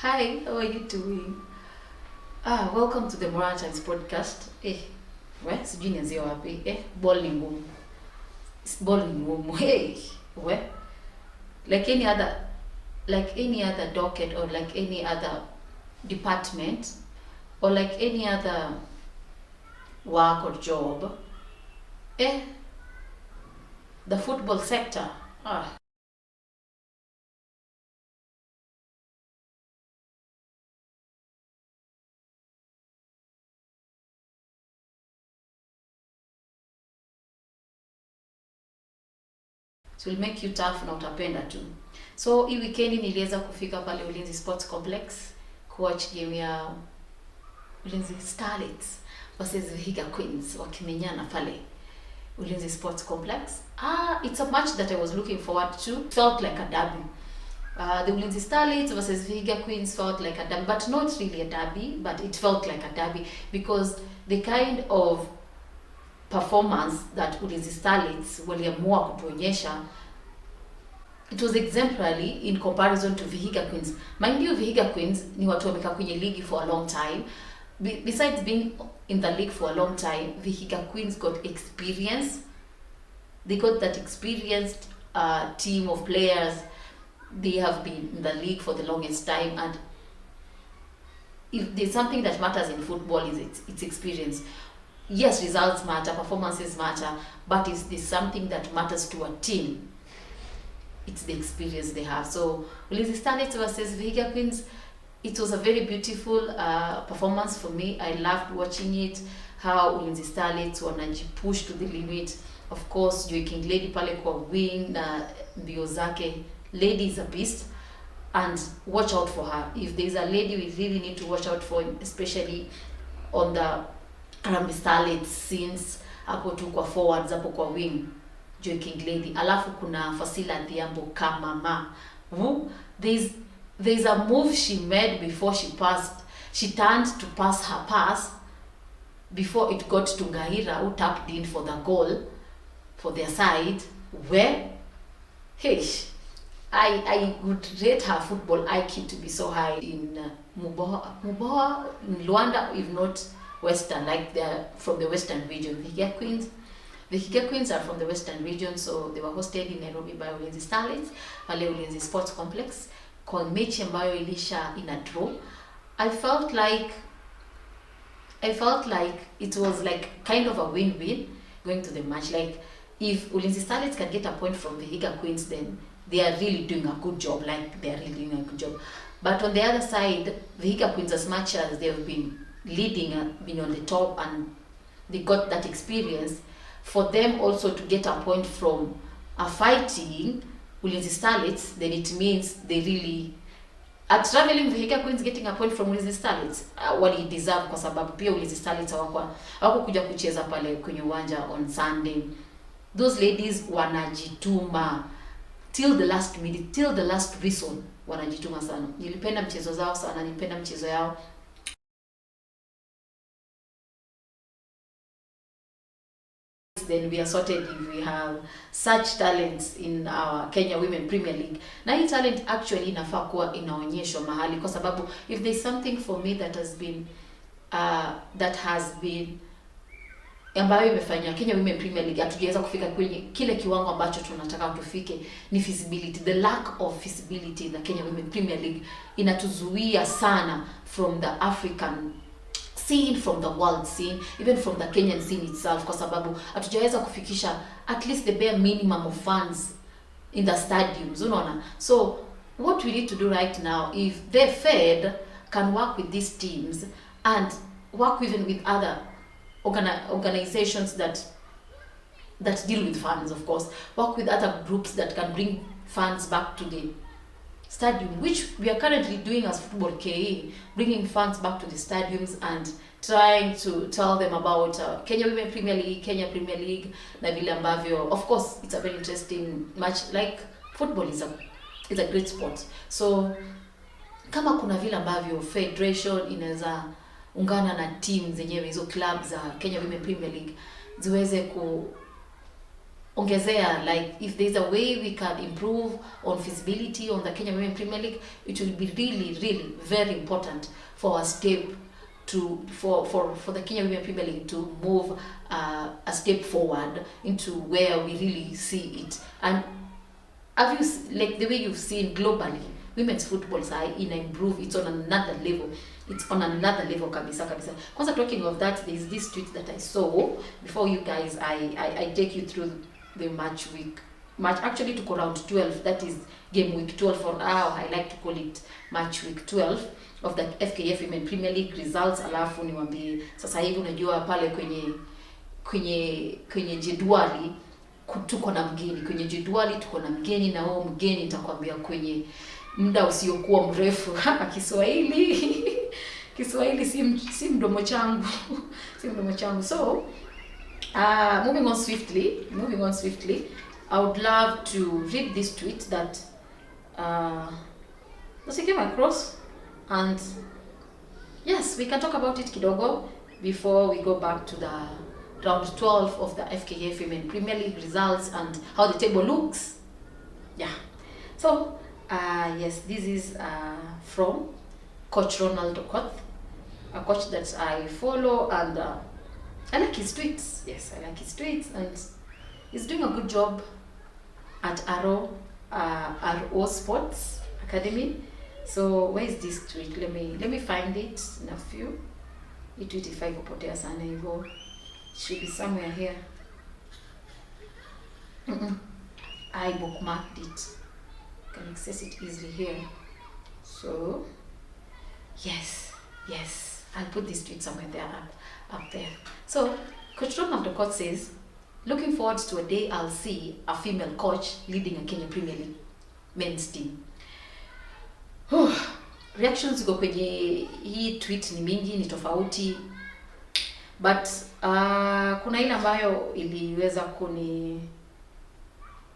Hi, how are you doing? Welcome to the Rant podcast. Sijui nianzie wapi? Ball ni ngumu. Ball ni ngumu. Like any other docket or like any other department or like any other work or job. The football sector. It will make you tough na utapenda tu. So hii weekend niliweza kufika pale Ulinzi Sports Complex kuwatch game ya Ulinzi Starlets versus Vihiga Queens wakimenyana pale Ulinzi Sports Complex. It's a match that I was looking forward to. It felt like a derby. The Ulinzi Starlets versus Vihiga Queens felt like a derby, but not really a derby, but it felt like a derby because the kind of performance that Ulinzi Starlets waliamua kutuonyesha, it was exemplary in comparison to Vihiga Queens. Mind you, Vihiga Queens ni watu wamekaa kwenye ligi for a long time. Besides being in the league for a long time, Vihiga Queens got experience. They got that experienced team of players. They have been in the league for the longest time, and if there's something that matters in football is its experience. Yes, results matter, performances matter, but is this something that matters to a team? It's the experience they have. So Ulinzi Starlets versus Vihiga Queens, it was a very beautiful performance for me. I loved watching it, how Ulinzi Starlets wanajipush to the limit. Of course, Joy King Lady pale kwa wing na mbio zake. Lady is a beast, and watch out for her. If there's a lady we really need to watch out for, especially on the Harambee Starlets, since hapo tu kwa forwards, hapo kwa wing, Joy King Lady. Alafu kuna Fasila Dhiambo Kamama. There's a move she made before she passed. She turned to pass her pass before it got to Ngahira, who tapped in for the goal for their side. Where, I would rate her football IQ to be so high in Muboha, in Luanda, if not Western, like they're from the Western region. The Vihiga Queens are from the Western region, so they were hosted in Nairobi by Ulinzi Starlets, pale Ulinzi Sports Complex, kwa mechi ambayo ilisha in a draw. I felt like it was like kind of a win-win going to the match. Like if Ulinzi Starlets can get a point from the Vihiga Queens, then they are really doing a good job. But on the other side, Vihiga Queens, as much as they've been leading and been on the top and they got that experience, for them also to get a point from a fighting Ulinzi Starlets, then it means they really are traveling. Vihiga Queens getting a point from Ulinzi Starlets, wali deserve, kwa sababu pia Ulinzi Starlets hawakuja kucheza pale kwenye uwanja on Sunday. Those ladies wanajituma till the last minute, till the last whistle, wanajituma sana. Nilipenda mchezo zao sana, nilipenda mchezo yao. Then we are sorted if we have such talents in our Kenya Women Premier League. Na hii talent actually inafaa kuwa inaonyeshwa mahali, kwa sababu if there's something for me that has been ambayo imefanya Kenya Women Premier League hatujaweza kufika kwenye kile kiwango ambacho tunataka tufike, ni feasibility. The lack of feasibility in the Kenya Women Premier League inatuzuia sana from the African scene, from the world scene, even from the Kenyan scene itself, kwa sababu hatujaweza kufikisha at least the bare minimum of funds in the stadiums, unaona. So what we need to do right now, if the Fed can work with these teams and work even with other organizations that deal with funds, of course, work with other groups that can bring funds back to the stadium, which we are currently doing as Football KE, bringing funds back to the stadiums and trying to tell them about Kenya Women Premier League, Kenya Premier League, na vile ambavyo, of course, it's a very interesting match. Like football is a great sport. So kama kuna vile ambavyo federation inaweza ungana na team zenyewe, hizo clubs za Kenya Women Premier League ziweze ongezea, like if there's a way we can improve on feasibility on the Kenya Women Premier League, it will be really very important for a step to for the Kenya Women Premier League to move a step forward into where we really see it. And have you, like the way you've seen globally, women's football side in improve, it's on another level. It's on another level kabisa. Kwanza, talking of that, there's this tweet that I saw before you guys, I take you through the match, actually took around 12, that is game week 12, for now I like to call it match week 12 of the FKF Women Premier League results. Alafu niwaambie sasa hivi, unajua pale kwenye jedwali tuko na mgeni, kwenye jedwali tuko na mgeni, na huo mgeni nitakwambia kwenye muda usiokuwa mrefu. Hapa Kiswahili si mdomo changu si mdomo changu. So moving on swiftly, I would love to read this tweet that I came across, and yes, we can talk about it kidogo before we go back to the round 12 of the FKF Women Premier League results and how the table looks. Yeah. So yes, this is from Coach Ronald Okoth, a coach that I follow, and I like his tweets. Yes, I like his tweets, and he's doing a good job at RO Sports Academy. So where is this tweet? Let me find it in a few. It tweet if I kupotea sana hivyo. It should be somewhere here. I bookmarked it. You can access it easily here. So yes, I'll put this tweet somewhere there, up there. So Coach Ronald Okoth says, looking forward to a day I'll see a female coach leading a Kenya Premier League men's team. Reactions go kwenye hii tweet ni mingi, ni tofauti, but kuna ile ambayo iliweza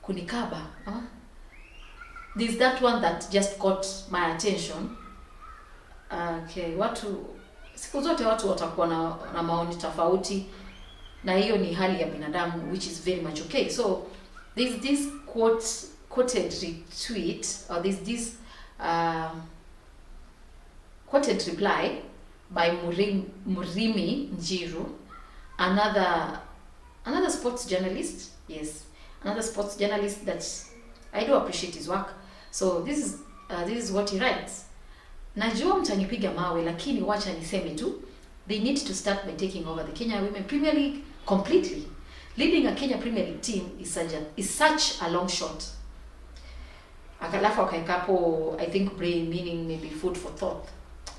kunikaba. There's that one that just caught my attention. Okay, siku zote watu watakuwa na maoni tofauti, na hiyo ni hali ya binadamu, which is very much okay. So there's this quoted retweet, or there's this quoted reply by Murimi Njiru, another sports journalist. Yes, another sports journalist that I do appreciate his work. So this is what he writes. Najua mtanipiga mawe, lakini wacha niseme tu, they need to start by taking over the Kenya Women Premier League completely. Leading a Kenya Premier League team is such a long shot. Akalafu akaikapo, I think brain, meaning maybe food for thought.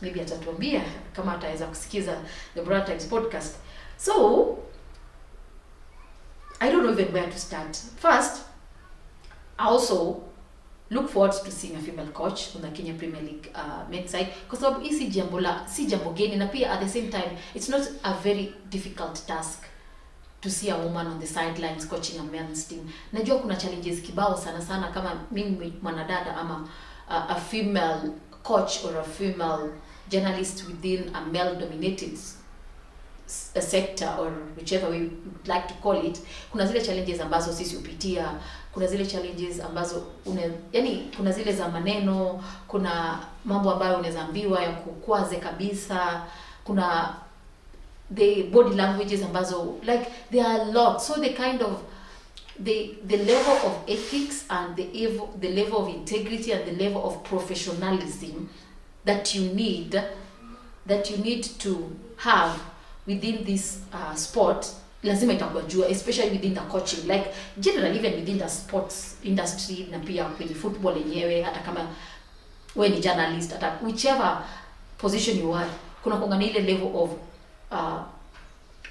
Maybe atatuambia kama ataweza kusikiza the Broad Times podcast. So I don't know even where to start. First, I also look forward to seeing a female coach on the Kenya Premier League men's side, kwa sababu hii si jambo geni, na pia at the same time it's not a very difficult task to see a woman on the sidelines coaching a men's team. Najua kuna challenges kibao sana kama mimi mwanadada ama a female coach or a female journalist within a male dominated a sector, or whichever we would like to call it. Kuna zile challenges ambazo sisi upitia, kuna zile challenges ambazo kuna zile za maneno, kuna mambo ambayo unaweza ambiwa ya kukwaze kabisa, kuna the body languages ambazo, like there are a lot. So the kind of the level of ethics and the level of integrity and the level of professionalism that you need to have within this sport, lazima itakuwa jua, especially within the coaching, like generally even within the sports industry, na pia kwenye football yenyewe, hata kama wewe ni journalist, hata whichever position you are, kuna kuanga ile level of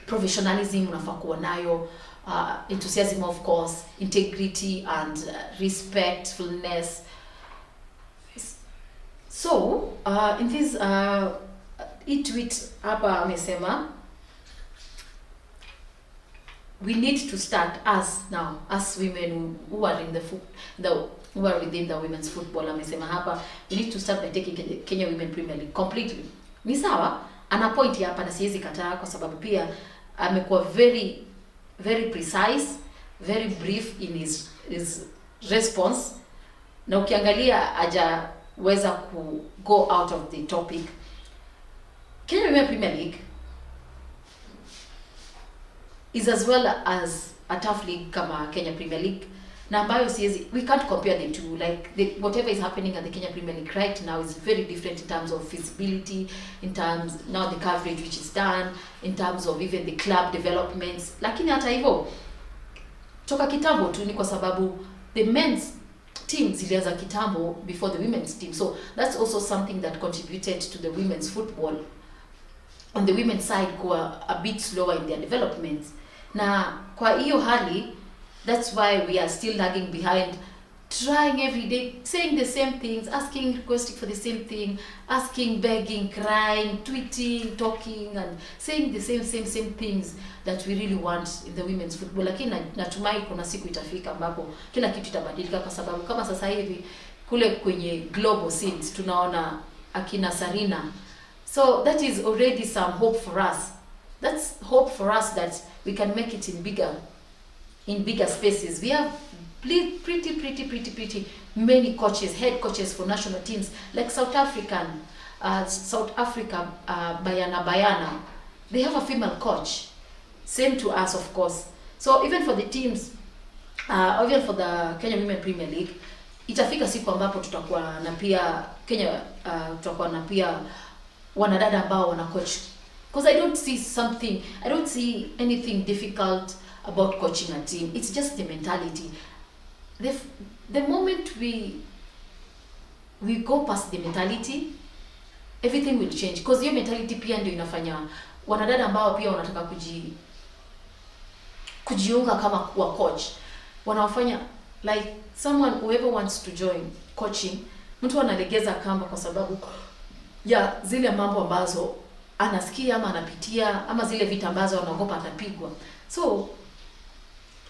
professionalism unafaa kuwa nayo, enthusiasm of course, integrity and respectfulness. So in this tweet hapa amesema, we need to start as women who are who are within the women's football. Amesema hapa, we need to start by taking Kenya Women Premier League completely. Ni sawa, ana point hapa na siwezi kataa, kwa sababu pia amekuwa very very precise very brief in his response, na ukiangalia hajaweza ku go out of the topic. Kenya Women Premier League is as well as a tough league kama Kenya Premier League, na ambayo we can't compare the two. Like whatever is happening at the Kenya Premier League right now is very different in terms of feasibility, in terms now the coverage which is done, in terms of even the club developments. Lakini hata hivyo toka kitambo tu, ni kwa sababu the men's team zilianza kitambo before the women's team, so that's also something that contributed to the women's football on the women's side kuwa a bit slower in their developments. Na kwa hiyo hali, that's why we are still lagging behind, trying every day, saying the same things, asking, requesting for the same thing, asking, begging, crying, tweeting, talking, and saying the same things that we really want in the women's football. Lakini natumai kuna siku itafika ambapo kila kitu itabadilika, kwa sababu kama sasa hivi kule kwenye global scenes tunaona akina Sarina. So that is already some hope for us. That's hope for us that we can make it in bigger spaces. We have pretty many coaches, head coaches for national teams, like South Africa, Bayana. They have a female coach. Same to us, of course. So even for the teams, even for the Kenya Women Premier League, itafika siku ambapo tutakuwa na pia Kenya, tutakuwa na pia wanadada ambao wana coach. Because I don't see anything difficult about coaching a team. It's just the mentality. The moment we go past the mentality, everything will change. Because your mentality pia ndio inafanya wanadada ambao pia wanataka kujiunga kama kuwa coach, wanafanya like whoever wants to join coaching, mtu analegeza kamba kwa sababu ya zile mambo ambazo anasikia ama anapitia, ama zile vita ambazo anaogopa atapigwa. So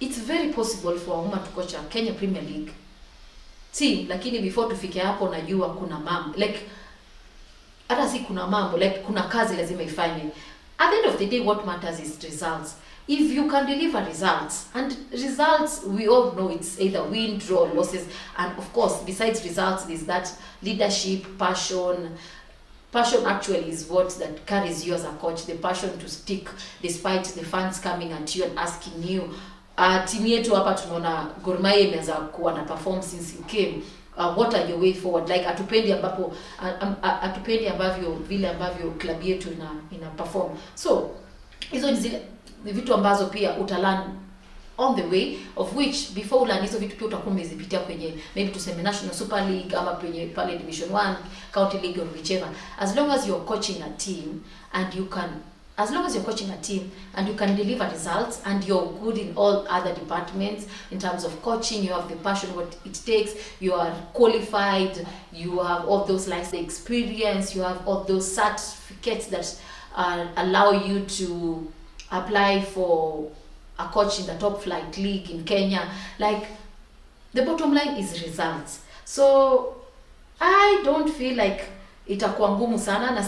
it's very possible for a woman to coach a Kenya Premier League team, lakini before tufike hapo najua kuna mambo like hata si kuna mambo like kuna kazi lazima ifanye. At the end of the day, what matters is results. If you can deliver results, and results we all know it's either win, draw, losses, and of course besides results there's that leadership, passion actually is what that carries you as a coach, the passion to stick despite the fans coming at you and asking you. Timu yetu hapa tunaona Gor Mahia imeanza kuwa na perform since you came. What are your way forward? Like atupendi ambavyo vile ambavyo club yetu ina perform. So hizo ni zile vitu ambazo pia utalan on the way, of which before ulan hizo vitu pia utakuwa umezipitia kwenye maybe tuseme National Super League ama kwenye pale Division 1, County League or whichever. As long as you're coaching a team and you can deliver results and you're good in all other departments, in terms of coaching, you have the passion, what it takes, you are qualified, you have all those life experience, you have all those certificates that allow you to apply for a coach in the top flight league in Kenya. Like the bottom line is results. So I don't feel like itakuwa ngumu sana, na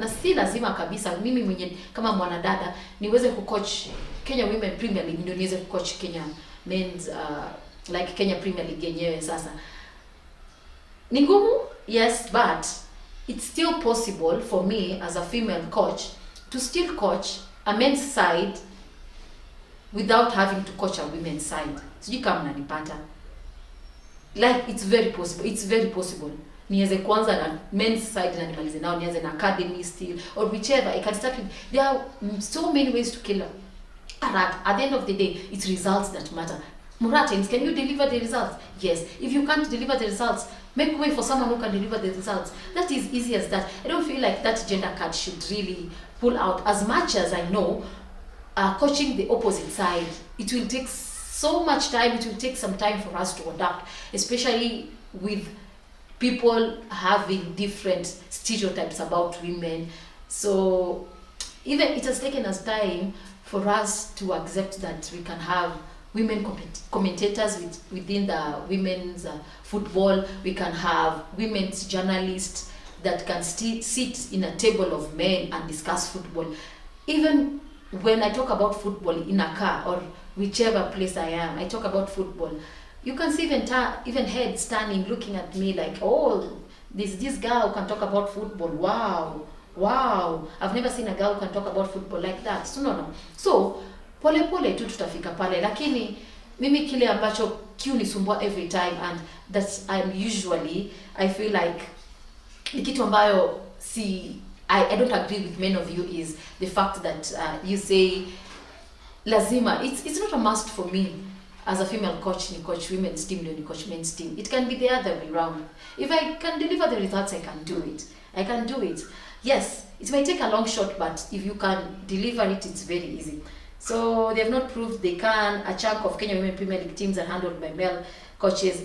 si lazima kabisa mimi mwenye kama mwanadada niweze kucoach Kenya Women Premier League ndio niweze kucoach Kenya Men's like Kenya Premier League yenyewe. Sasa ni ngumu, yes, but it's still possible for me as a female coach to still coach a men's side without having to coach a women's side. Sijui kama mnanipata. Like it's very possible. Niweze kwanza na men's side na nimalize nao, nianze na academy still or whichever. I can start with, there are so many ways to kill a rat. At the end of the day, it's results that matter. Muratins, can you deliver the results? Yes. If you can't deliver the results, make way for someone who can deliver the results. That is easy as that. I don't feel like that gender card should really pull out. As much as I know, coaching the opposite side, it will take so much time. It will take some time for us to adapt, especially with people having different stereotypes about women. So even it has taken us time for us to accept that we can have women commentators within the women's football. We can have women's journalists that can sit in a table of men and discuss football. Even when I talk about football in a car or whichever place I am, I talk about football. You can see even heads standing looking at me like, oh, this girl who can talk about football. Wow, I've never seen a girl who can talk about football like that. So no. So pole pole tu tutafika pale, lakini mimi kile ambacho kiunisumbua every time, and that's I feel like ni kitu ambayo I don't agree with many of you, is the fact that you say lazima, it's not a must for me as a female coach, ni coach women's team, ni coach men's team. It can be the other way around. If I can deliver the results, I can do it. Yes, it might take a long shot, but if you can deliver it, it's very easy. So they have not proved they can. A chunk of Kenya Women Premier League teams are handled by male coaches.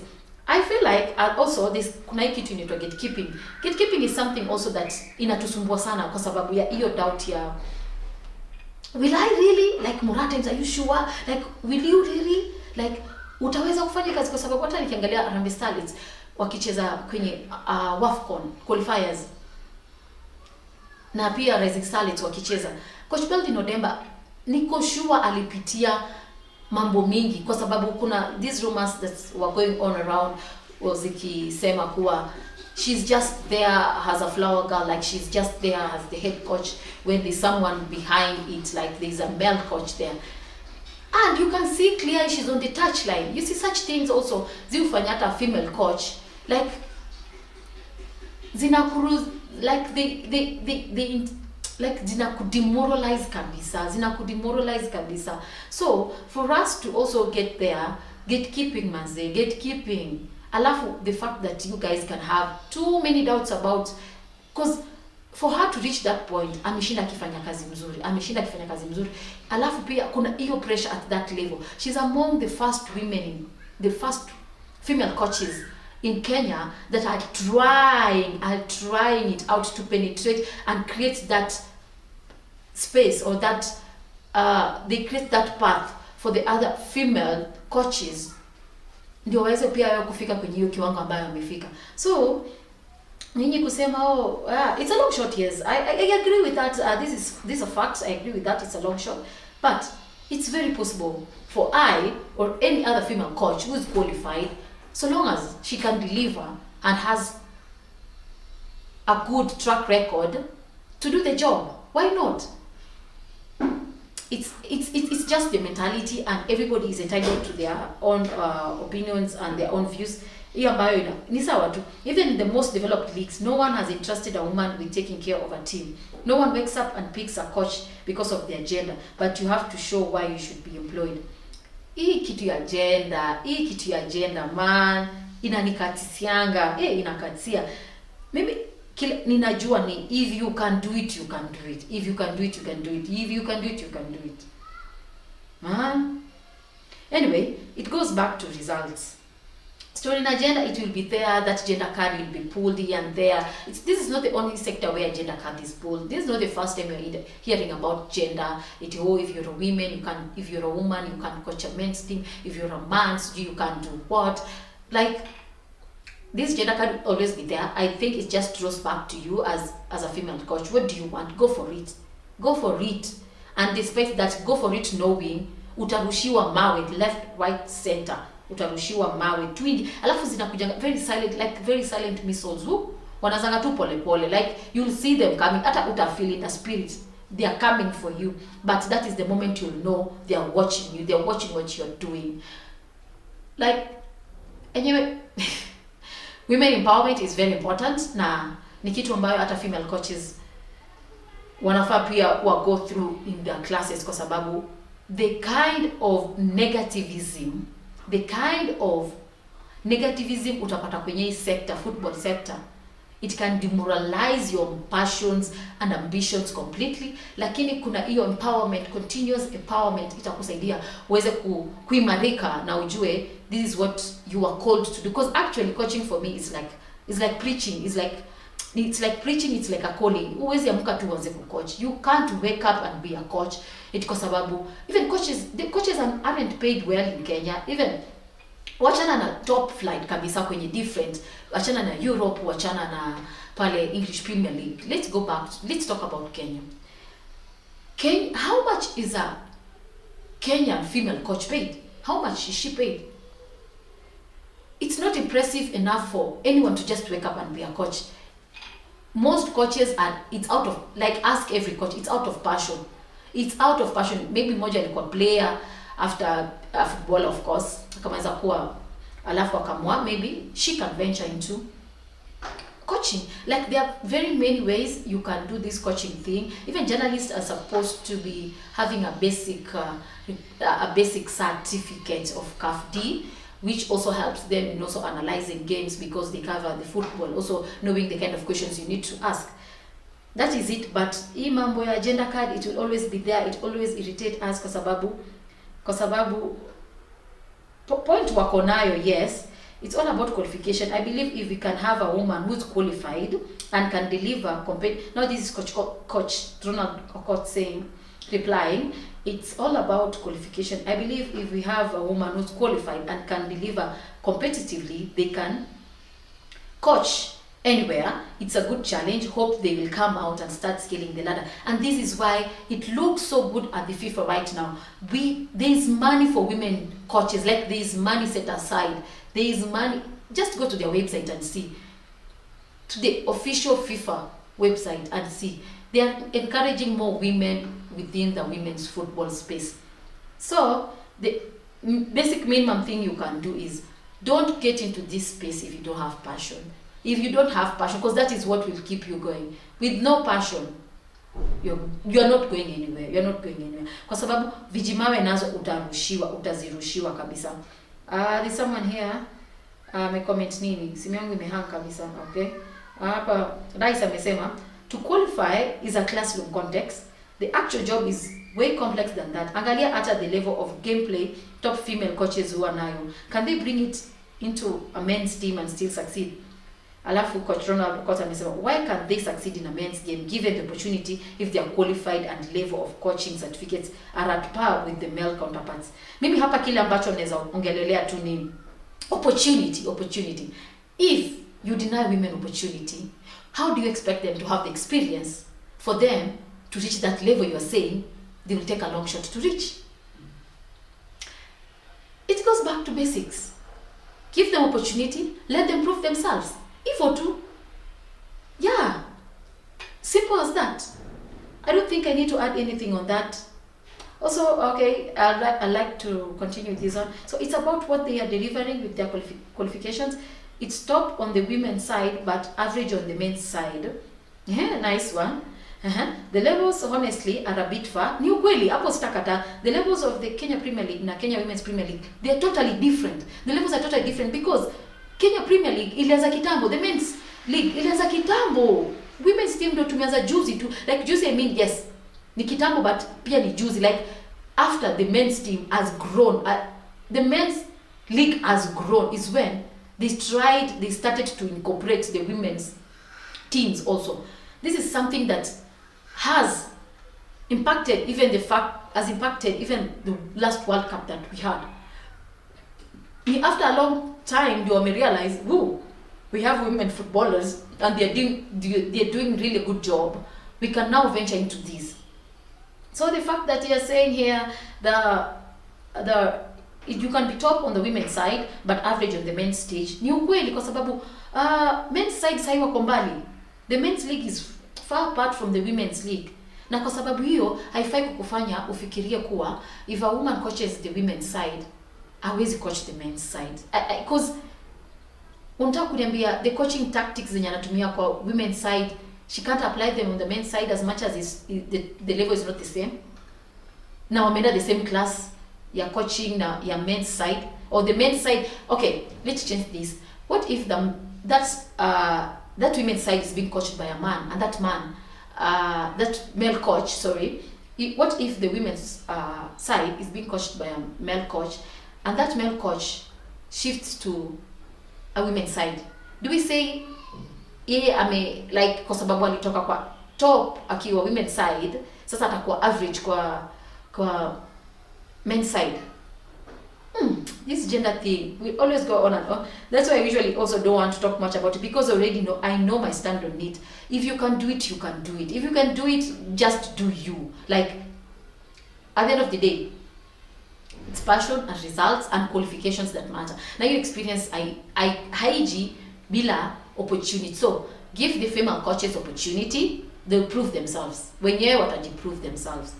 I feel like also this kuna hii kitu inaitwa gatekeeping. Gatekeeping is something also that inatusumbua sana kwa sababu ya hiyo doubt ya, will I really, like more times, are you sure, like will you really, like utaweza kufanya kazi, kwa sababu hata nikiangalia Harambee Starlets wakicheza kwenye WAFCON qualifiers na pia Rising Starlets wakicheza, Coach Beldin Odemba niko sure alipitia mambo mingi, kwa sababu kuna these rumors that were going on around zikisema kuwa she's just there as a flower girl, like she's just there as the head coach when there's someone behind it, like there's a male coach there, and you can see clearly she's on the touchline. You see such things also zifanya hata female coach, like zinakuru, like they like zinakudemoralize kabisa. So for us to also get there, gatekeeping, alafu the fact that you guys can have too many doubts about, because for her to reach that point, ameshinda kifanya kazi mzuri, alafu pia kuna hiyo pressure at that level. She's among the first female coaches in Kenya that are trying it out to penetrate and create that space, or that they create that path for the other female coaches ndio waweze pia wao kufika kwenye hiyo kiwango ambayo wamefika. So nini kusema it's a long shot, yes, I agree with that. This is a fact. I agree with that. It's a long shot, but it's very possible for I or any other female coach who is qualified, so long as she can deliver and has a good track record to do the job. Why not? It's just the mentality, and everybody is entitled to their own opinions and their own views. Hiyo ambayo ni sawa tu. Even in the most developed leagues, no one has entrusted a woman with taking care of a team. No one wakes up and picks a coach because of their gender, but you have to show why you should be employed. Hii kitu ya gender man inanikatisianga, inakatia. Maybe ninajua ni, if you can do it, you can do it. If you can do it, you can do it. If you can do it, you can do it. Anyway, it goes back to results. Story in agenda, it will be there, that gender card will be pulled here and there. This is not the only sector where gender card is pulled. This is not the first time you're hearing about gender. If you're a woman, if you're a woman, you can coach a men's team. If you're a man, you can do what? Like, this gender card will always be there. I think it just draws back to you as a female coach. What do you want? Go for it. And despite that, go for it knowing utarushiwa mawe left, right, center. Utarushiwa mawe twingi, alafu zinakuja very silent missiles wanazanga tu pole pole, like you'll see them coming, hata utafeel in the spirit they are coming for you, but that is the moment you'll know they are watching you, they are watching what you're doing. Like, anyway, women empowerment is very important, na ni kitu ambayo hata female coaches wanafaa pia wa go through in their classes, kwa sababu the kind of negativism utapata kwenye hii sector, football sector, it can demoralize your passions and ambitions completely. Lakini kuna hiyo empowerment, continuous empowerment, itakusaidia uweze kuimarika na ujue this is what you are called to do. Because actually coaching for me is like preaching, it's like preaching, it's like a calling. Uwezi amka tu uanze kucoach. You can't wake up and be a coach. Kwa sababu even the coaches aren't paid well in Kenya. Even wachana na top flight kabisa kwenye different, wachana na Europe, wachana na pale English Premier League. Let's talk about Kenya. How much is a Kenyan female coach paid? How much is she paid? It's not impressive enough for anyone to just wake up and be a coach. Most coaches are, it's out of, like, ask every coach, it's out of passion. It's out of passion. Maybe moja alikuwa player after football, of course, akamaliza kuwa, alafu akamwa, maybe she can venture into coaching. Like, there are very many ways you can do this coaching thing. Even journalists are supposed to be having a basic certificate of CAF D, which also helps them in also analyzing games, because they cover the football, also knowing the kind of questions you need to ask. That is it. But hii mambo ya agenda card, it will always be there. It always irritate us kwa sababu point wako nayo, yes, it's all about qualification. I believe if we can have a woman who's qualified and can deliver now this is coach Ronald Okot replying, it's all about qualification. I believe if we have a woman who's qualified and can deliver competitively, they can coach anywhere. It's a good challenge. Hope they will come out and start scaling the ladder. And this is why it looks so good at the FIFA right now. There is money for women coaches. Like, there is money set aside. There is money. Just go to their website and see. To the official FIFA website and see. They are encouraging more women within the women's football space. So the basic minimum thing you can do is don't get into this space if you don't have passion. If you don't have passion, because that is what will keep you going. With no passion, you're not going anywhere. You're not going anywhere. Kwa sababu vijimawe nazo utazirushiwa kabisa. There's someone here comment nini? Simu yangu imehang kabisa. Okay. Hapa Rais amesema to qualify is a classroom context. The actual job is way complex than that. Angalia at the level of gameplay top female coaches who are nayo. Can they bring it into a men's team and still succeed? Alafu coach Ronald Okot amesema, why can they succeed in a men's game given the opportunity if they are qualified and level of coaching certificates are at par with the male counterparts? Mimi hapa kile ambacho naweza ongelelea tu ni opportunity. If you deny women opportunity, how do you expect them to have the experience for them to reach that level you are saying they will take a long shot to reach? It goes back to basics. Give them opportunity, let them prove themselves. If or two. Yeah. Simple as that. I don't think I need to add anything on that. Also, okay, I'd like to continue this on. So it's about what they are delivering with their qualifications. It's top on the women's side, but average on the men's side. Yeah, nice one. The levels, honestly, are a bit far. Ni ukweli, hapo sitakata. The levels of the Kenya Premier League na Kenya Women's Premier League, they are totally different. The levels are totally different because Kenya Premier League ilianza kitambo, the men's league ilianza kitambo. Women's team ndo tumeanza juzi tu. Like juzi, I mean, yes, ni kitambo, but pia ni juzi. Like after the men's team has grown, the men's league has grown is when they started to incorporate the women's teams also. This is something that has impacted even the last World Cup that we had. After a long time, you may realize, we have women footballers and they're doing really a good job. We can now venture into this. So the fact that you're saying here you can be top on the women's side but average on the men's stage, ni ukweli kwa sababu men's side sai wako mbali. The men's league is far apart from the women's league. Na kwa sababu hiyo haifai kukufanya ufikirie kuwa if a woman coaches the women's side, hawezi coach the men's side. Because unataka kuniambia the coaching tactics zenye anatumia kwa women's side, she can't apply them on the men's side as much as the level is not the same. Na wameenda the same class ya coaching na ya men's side or the men's side. Okay, let's change this. What if that women's side is being coached by a man, and that male coach, what if the women's side is being coached by a male coach, and that male coach shifts to a women's side? Do we say yeye like kwa sababu alitoka kwa top akiwa women's side, sasa atakuwa average kwa men's side? this gender thing, we always go on and on. That's why I usually also don't want to talk much about it, because I know my stand on it. If you can do it, you can do it. If you can do it, just do you. Like, at the end of the day, it's passion and results and qualifications that matter. Now you experience haiji bila opportunity. So give the female coaches opportunity, they'll prove themselves. Wenyewe watajiprove themselves.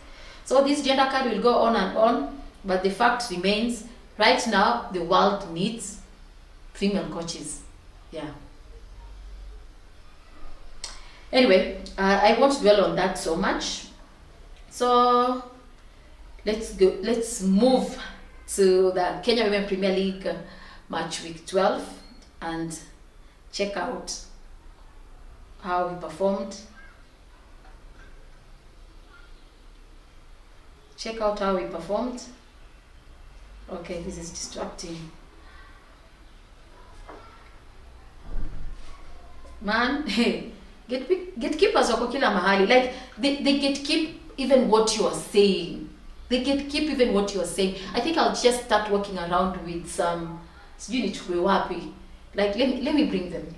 So this gender card will go on and on, but the fact remains, right now the world needs female coaches. Yeah. Anyway, I won't dwell on that so much. So let's move to the Kenya Women Premier League match week 12 and check out how we performed. Check out how we performed. Okay, this is distracting. Man, hey, gatekeepers wako kila mahali. Like, they gatekeep even what you are saying. They gatekeep even what you are saying. I think I'll just start walking around with some sijui wapi. Like, let me bring them.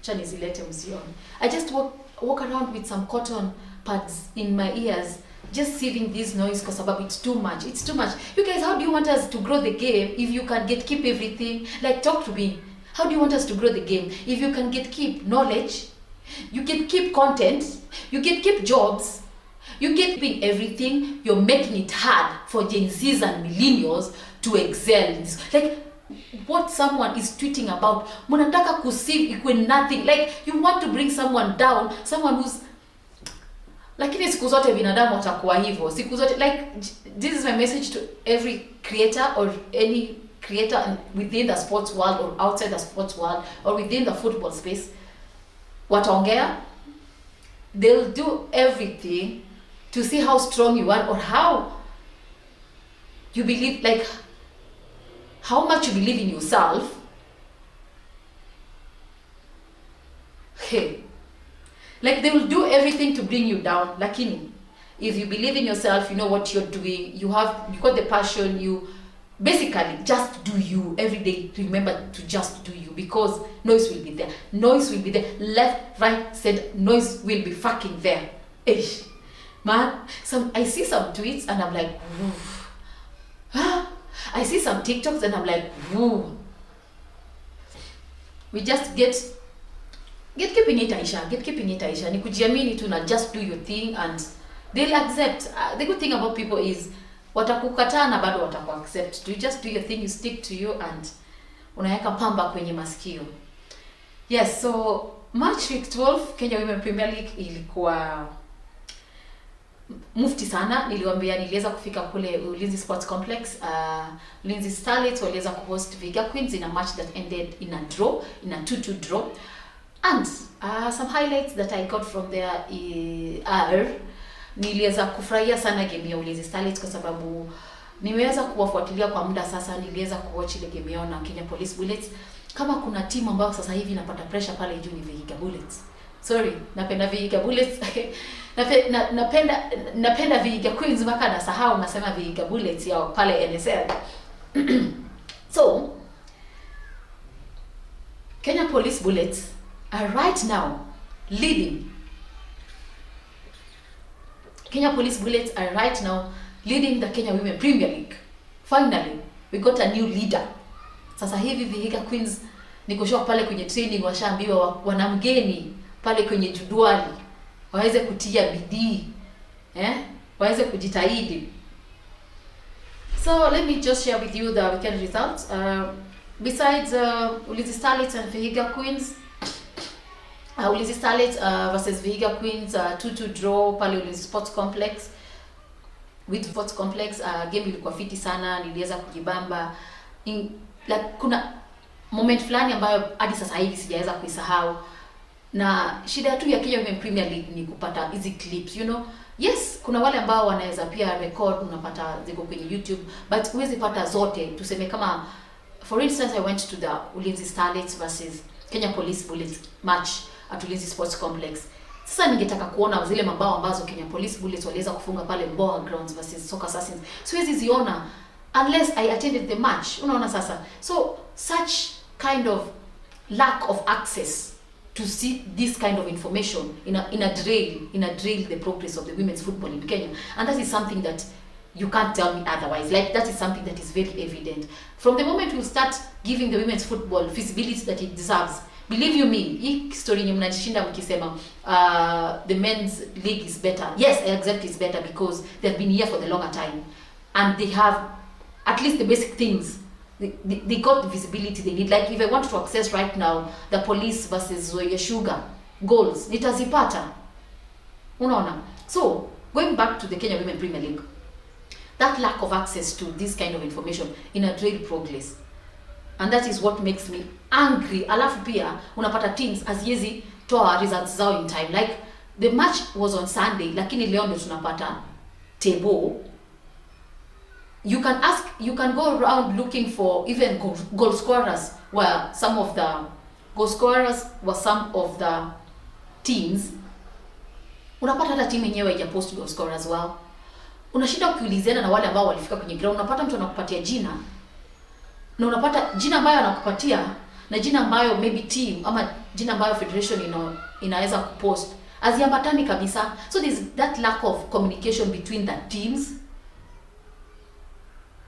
Chanizilete msione. I just walk around with some cotton pads in my ears, just saving this noise because it's too much. It's too much. You guys, how do you want us to grow the game if you can gatekeep everything? Like, talk to me. How do you want us to grow the game if you can gatekeep knowledge, you gatekeep content, you gatekeep jobs, you gatekeeping everything? You're making it hard for Gen Zs and millennials to excel in this. Like, what someone is tweeting about, munataka kusieve equal nothing. Like, you want to bring someone down, someone who's, lakini siku zote binadamu watakuwa hivyo. Siku zote, like, this is my message to every creator or any creator within the sports world or outside the sports world or within the football space. Wataongea, they'll do everything to see how strong you are or how you believe, like, how much you believe in yourself. Hey, like, they will do everything to bring you down. Lakini, if you believe in yourself, you know what you're doing, you got the passion, you basically just do you every day. Remember to just do you, because noise will be there. Noise will be there. Left, right, center, noise will be fucking there. Ish. Man, I see some tweets and I'm like, woof. I see some TikToks and I'm like, woo. We just gatekeeping it, Aisha. Gatekeeping it, Aisha. Ni kujiamini tu na just do your thing and they'll accept. The good thing about people is watakukataa na bado watakuaccept. You just do your thing, you stick to you and unaweka pamba kwenye masikio. Yes, so match week 12 Kenya Women Premier League ilikuwa mufti sana. Niliweza kufika kule Ulinzi Sports Complex. Ulinzi Starlets waliweza kuhost Vihiga Queens in a match that ended in a 2-2 draw. And some highlights that I got from there are, niliweza kufurahia sana game ya Ulinzi Starlets kwa sababu nimeweza kuwafuatilia kwa muda sasa. Niliweza kuwatch ile game yao na Kenya Police Bullets. Kama kuna timu ambayo sasa hivi inapata pressure pale juu ni Vihiga Bullets. Sorry, napenda Vihiga Bullets. napenda Vihiga Queens mpaka nasahau nasema Vihiga Bullets yao pale NSL. So, Kenya Police Bullets are right now leading. Kenya Police Bullets are right now leading the Kenya Women Premier League. Finally, we got a new leader. Sasa hivi Vihiga Queens niko sure pale kwenye training washaambiwa wanamgeni pale kwenye judwali. Waweze kutia bidii. Waweze kujitahidi. So let me just share with you the weekend results. Besides Ulinzi Starlets and Vihiga Queens, Ulinzi Starlets versus Vihiga Queens 2-2 draw pale Ulinzi Sports Complex. With Sports Complex game ilikuwa fiti sana, niliweza kujibamba. Like, kuna moment fulani ambayo hadi sasa hivi sijaweza kuisahau. Na shida tu ya Kenya Women Premier League ni kupata hizi clips, you know. Yes, kuna wale ambao wanaweza pia record, unapata ziko kwenye YouTube, but huwezi pata zote. Tuseme kama, for instance, I went to the Ulinzi Starlets versus Kenya Police Bullets match at Ulinzi Sports Complex. Sasa ningetaka kuona zile mabao ambazo Kenya Police Bullets waliweza kufunga pale Mboa Grounds versus Soccer Assassins. Siwezi ziona unless I attended the match. Unaona sasa. So such kind of lack of access to see this kind of information in a drill the progress of the women's football in Kenya, and that is something that you can't tell me otherwise. Like, that is something that is very evident. From the moment we start giving the women's football visibility that it deserves, believe you me, hii story yenye mnashinda mkisema the men's league is better. Yes, I accept it's better because they've been here for the longer time and they have at least the basic things. They got the visibility they need. Like, if I want to access right now the Police versus Sugar goals, nitazipata. Unaona? So, going back to the Kenya Women Premier League, that lack of access to this kind of information in a trade progress, and that is what makes me angry. Alafu pia unapata teams haziwezi toa results zao in time. Like, the match was on Sunday, lakini leo ndio tunapata table. You can go around looking for even goal scorers, where some of the goal scorers were some of the teams. Unapata hata team yenyewe ya post goal scorers wao. Unashinda ukiulizana na wale ambao walifika kwenye ground, unapata mtu anakupatia jina. Na unapata jina ambayo anakupatia na jina ambayo maybe team ama jina ambayo federation inaweza kupost haziambatani kabisa. So there's that lack of communication between the teams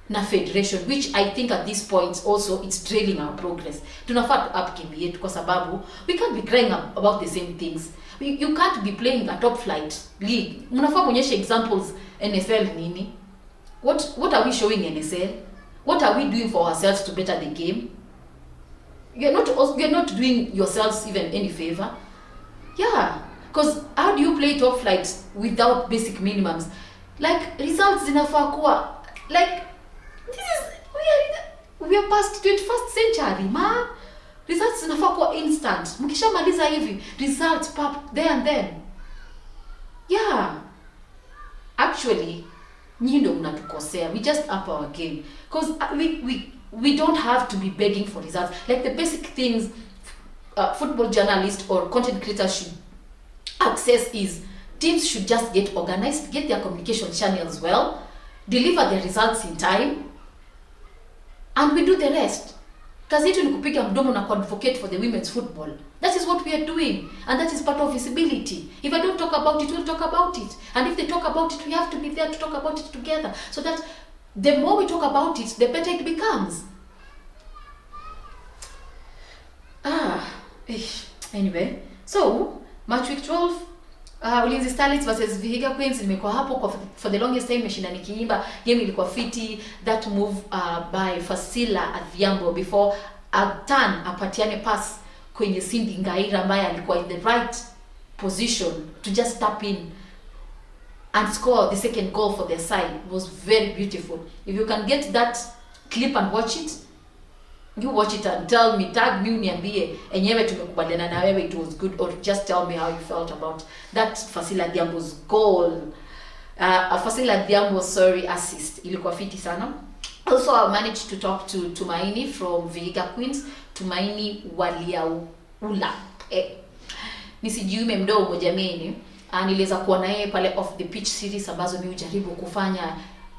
na federation, which I think at this point also it's trailing our progress. Tunafaa to up game yetu kwa sababu we can't be crying about the same things. You can't be playing a top flight league. Mnafaa muonyeshe examples. NFL nini? What are we showing NSL? What are we doing for ourselves to better the game? You're not doing yourselves even any favor. Yeah, because how do you play top flight without basic minimums? Like, results zinafaa kuwa like, we are past 21st century, ma. Results zinafaa kuwa instant. Mkishamaliza hivi, results pop there and then. Yeah. Actually, nyinyi ndio mnatukosea. We just up our game because we don't have to be begging for results. Like, the basic things football journalists or content creators should access is teams should just get organized, get their communication channels well, deliver their results in time, and we do the rest. Kazi yetu ni kupiga mdomo na advocate for the women's football. That is what we are doing, and that is part of visibility. If I don't talk about it, we'll talk about it. And if they talk about it, we have to be there to talk about it together. So that the more we talk about it, the better it becomes. Anyway, so match week 12, Ulinzi Starlets versus Vihiga Queens nimekuwa hapo for the longest time, nimeshinda nikiimba. Game ilikuwa fiti. That move by Fasila Adhiambo before Atan apatiane pass kwenye Cindy Ngaira ambaye alikuwa in the right position to just tap in and score the second goal for their side. It was very beautiful. If you can get that clip and watch it, you watch it and tell me, tag me uniambie enyewe tumekubaliana na wewe it was good, or just tell me how you felt about that Fasila Diambo's goal. Fasila Diambo's assist ilikuwa fiti sana. Also, I managed to talk to Tumaini from Vihiga Queens. Tumaini Waliaula. Nisijiume mdogo jameni. Niliweza kuwa na yeye pale off the pitch series ambazo mimi hujaribu kufanya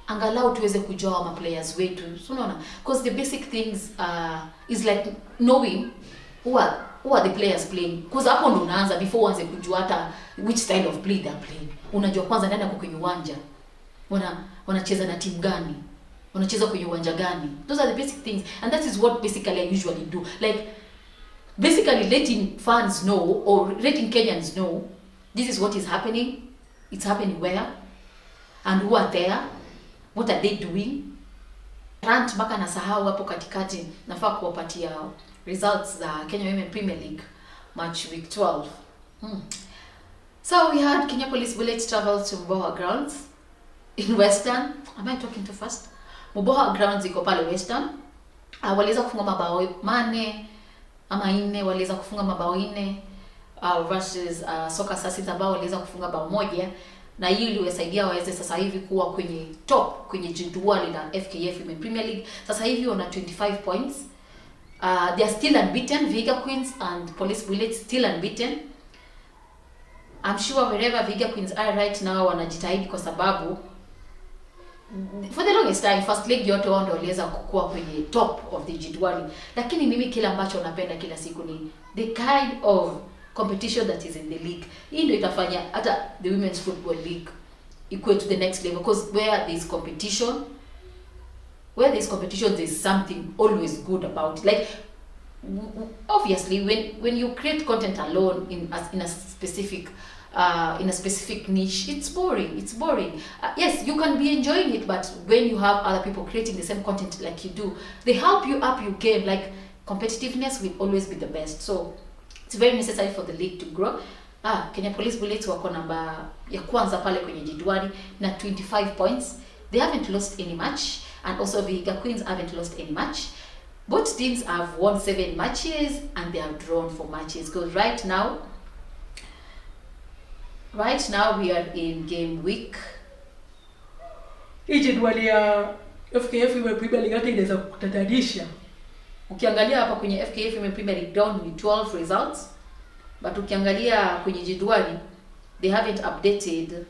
angalau tuweze kujua ma players wetu. So unaona, because the basic things is like knowing who are the players playing. Because hapo ndo unaanza before uanze kujua hata which style of play they're playing. Unajua kwanza ndani yako kwenye uwanja wanacheza na timu gani? Wanacheza kwenye uwanja gani? Those are the basic things, and that is what basically I usually do. Like, basically letting fans know or letting Kenyans know this is what is happening. It's happening where and who are there. What are they doing? Rant mpaka nasahau hapo katikati, nafaa kuwapatia results za Kenya Women Premier League match week 12. So we had Kenya Police Bullets travel to Muboha Grounds in Western. Am I talking too fast? Muboha Grounds iko pale Western. Waliweza kufunga mabao 4 ama 4, waliweza kufunga mabao 4 versus Soka Assassins ambao waliweza kufunga bao 1, na hiyo iliwasaidia waweze sasa hivi kuwa kwenye top kwenye jedwali la FKF Women Premier League. Sasa hivi wana 25 points. They are still unbeaten. Vihiga Queens and Police Bullets still unbeaten. I'm sure wherever Vihiga Queens are right now wanajitahidi kwa sababu for the longest time first league yote wao ndio waliweza kukua kwenye top of the jedwali, lakini mimi kila ambacho napenda kila siku ni the kind of competition that is in the league. Hii ndio itafanya hata the women's football league equate to the next level, because where there is competition there's something always good about it. Like obviously when you create content alone in a specific niche, it's boring. Yes, you can be enjoying it, but when you have other people creating the same content like you do, they help you up your game. Like competitiveness will always be the best, so it's very necessary for the league to grow. Kenya Police Bullets wako namba ya kwanza pale kwenye jedwali na 25 points. They haven't lost any match, and also Vihiga Queens haven't lost any match. Both teams have won 7 matches and they have drawn 4 matches, because right now we are in game week. Hii jedwali ya FKF Women Premier League hata inaweza kutatanisha. Ukiangalia hapa kwenye FKF Women Premier League down ni 12 results, but ukiangalia kwenye jedwali they haven't updated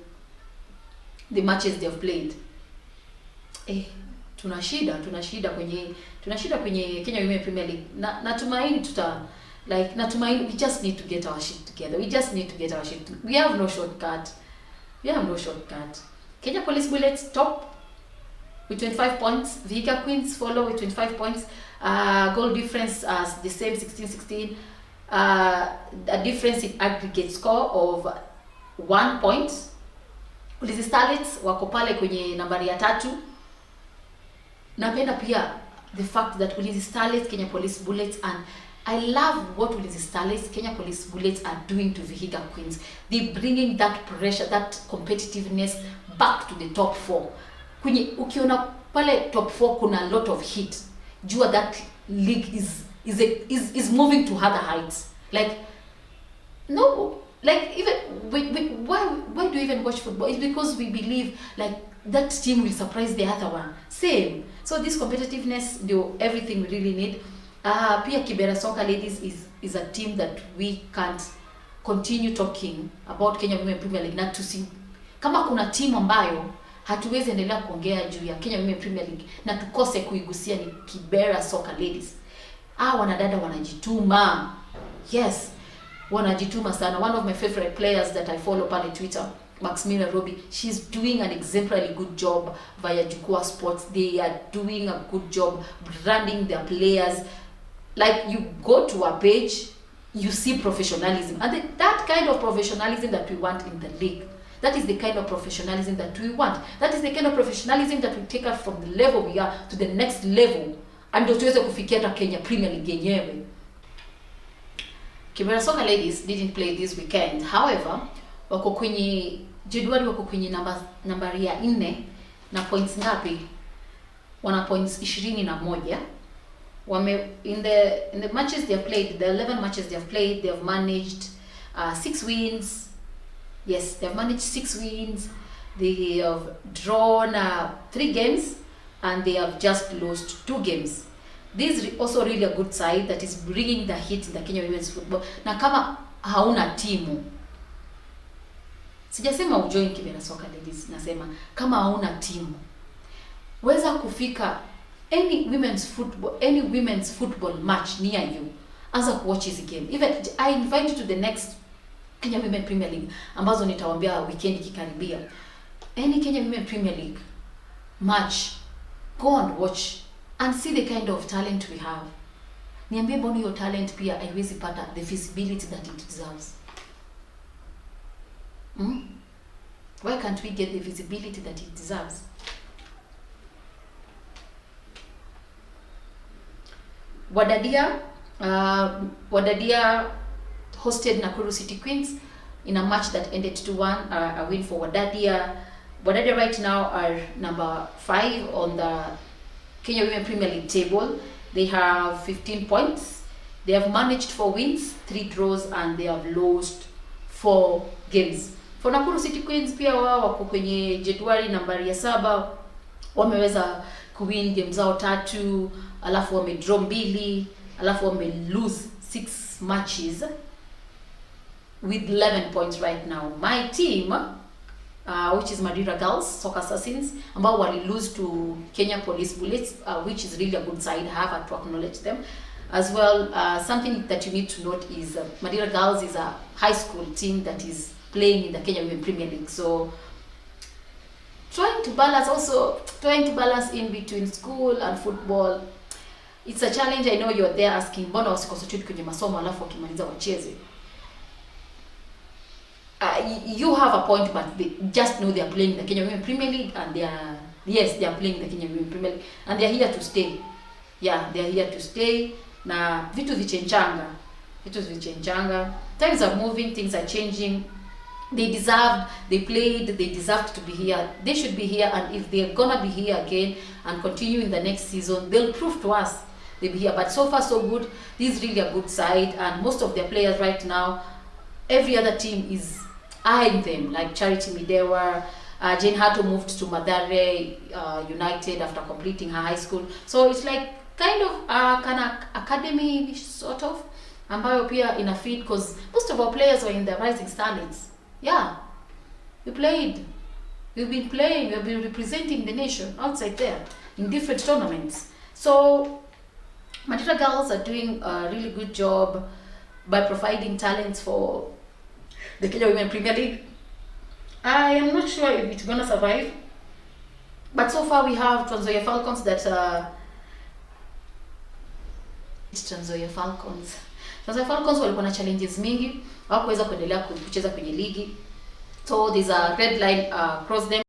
the matches they have played. Tuna shida kwenye Kenya Women Premier League. Natumaini we just need to get our shit together. We have no shortcut. Kenya Police Bullets top with 25 points. Vihiga Queens follow with 25 points. Goal difference as the same, 16-16. A difference in aggregate score of 1 point. Ulinzi Starlets wako pale kwenye nambari ya 3. Napenda pia the fact that Ulinzi Starlets, Kenya Police Bullets, and I love what Ulinzi Starlets, Kenya Police Bullets are doing to Vihiga Queens. They're bringing that pressure, that competitiveness back to the top 4. Kwenye ukiona pale top 4 kuna a lot of heat. Jua that league is moving to other heights. Like even why do you even watch football? It's because we believe like that team will surprise the other one. Same. So this competitiveness, everything we really need. Pia Kibera Soccer Ladies is a team that we can't continue talking about Kenya Women Premier League na tusi kama kuna team ambayo hatuwezi endelea kuongea juu ya Kenya Women Premier League na tukose kuigusia ni Kibera Soccer Ladies. Wanadada wanajituma. Yes, wanajituma sana. One of my favorite players that I follow pale Twitter, Maximina Robi, she's doing an exemplary good job via Jukwaa Sports. They are doing a good job branding their players. Like you go to a page, you see professionalism, and that kind of professionalism that we want in the league. That is the kind of professionalism that we want. That is the kind of professionalism that will take us from the level we are to the next level, and tuweze kufikia hata Kenya Premier League yenyewe. Kibera Soccer Ladies didn't play this weekend. However, wako kwenye jedwali, wako kwenye nambari ya 4 na points ngapi? Wana points 21. In the matches they have played, the 11 matches they have played, they have managed 6 wins. Yes, they have managed 6 wins. They have drawn 3 games and they have just lost 2 games. This is also really a good side that is bringing the heat in the Kenya women's football. Na kama hauna timu, sijasema ujoin Kibera Soccer Ladies, nasema kama hauna timu, weza kufika any women's football match near you, anza kuwatch this game. Even I invite you to the next Kenya Women Premier League ambazo nitawaambia weekend kikaribia. Any Kenya Women Premier League match, go and watch and see the kind of talent we have. Niambie mbona hiyo talent pia haiwezi pata the visibility that it deserves. Why can't we get the visibility that it deserves? Wadadia hosted Nakuru City Queens in a match that ended 2-1, a win for Wadadia. Wadadia right now are number 5 on the Kenya Women Premier League table. They have 15 points. They have managed 4 wins, 3 draws, and they have lost 4 games. For Nakuru City Queens pia wao wako kwenye jedwali nambari ya 7. Wameweza kuwin game zao 3, alafu wamedraw 2, alafu lose 6 matches with 11 points right now. My team which is Madira Girls Soccer Assassins, ambao wali lose to Kenya Police Bullets, which is really a good side. I have to acknowledge them as well. Something that you need to note is Madira Girls is a high school team that is playing in the Kenya Women Premier League. So trying to balance in between school and football, it's a challenge. I know you're there asking, mbona wasiconcentrate kwenye masomo alafu wakimaliza wacheze? You have a point, but they just know they are playing the Kenya Women Premier League, and they are playing the Kenya Women Premier League, and they are here to stay. Yeah, they are here to stay. Na vitu vichenchanga. Times are moving, things are changing. They deserved to be here. They should be here, and if they're gonna be here again and continue in the next season, they'll prove to us they'll be here. But so far so good. This is really a good side, and most of their players right now, every other team is eyeing them, like Charity Midewa. Jane Hato moved to Mathare United after completing her high school. So it's like kind of an academy sort of, ambayo pia ina feed, because most of our players were in the Rising Starlets. Yeah, we've been playing, we've been representing the nation outside there in different tournaments. So Madira Girls are doing a really good job by providing talents for the Kenya Women Premier League. I am not sure if it's gonna survive, but so far we have Trans Nzoia Falcons walikuwa na challenges mingi, hawakuweza kuendelea kucheza kwenye ligi, so there's a red line across them.